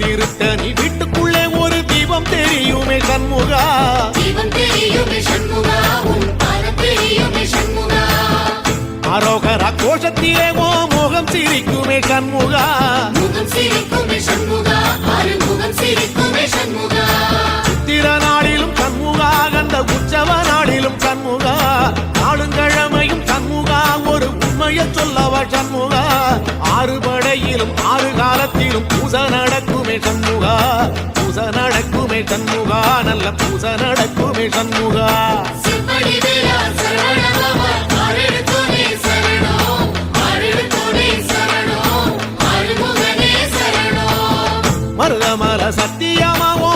திருத்தணி வீட்டுக்குள்ளே ஒரு தீபம் தெரியுமே சண்முகா, தீபம் தெரியுமே சண்முகா, உன் பாதம் தெரியுமே சண்முகா. அரோகரா கோஷத்திலே ஓ முகம் சிரிக்குமே சண்முகா, முகம் சிரிக்குமே சண்முகா, அருமுகம் சிரிக்குமே சண்முகா. சித்திர நாளிலும் சண்முகா, கந்த உற்சவ நாளிலும் சண்முகா, நாளுங்கிழமையும் சண்முகா, ஒரு உண்மையை சொல்லவா சண்முகா. ஆறு படையிலும் ஆறு காலத்திலும் பூசை நடக்குமே சண்முகா, பூசை நடக்குமே சண்முகா, நல்ல பூசை நடக்குமே சண்முகா. சிற்படி வேலா சரவணபவா, ஆறெழுத்தோனே சரணம், ஆறெழுத்தோனே சரணம், ஆறுமுகனே சரணம். மருதமல சத்தியமாவோ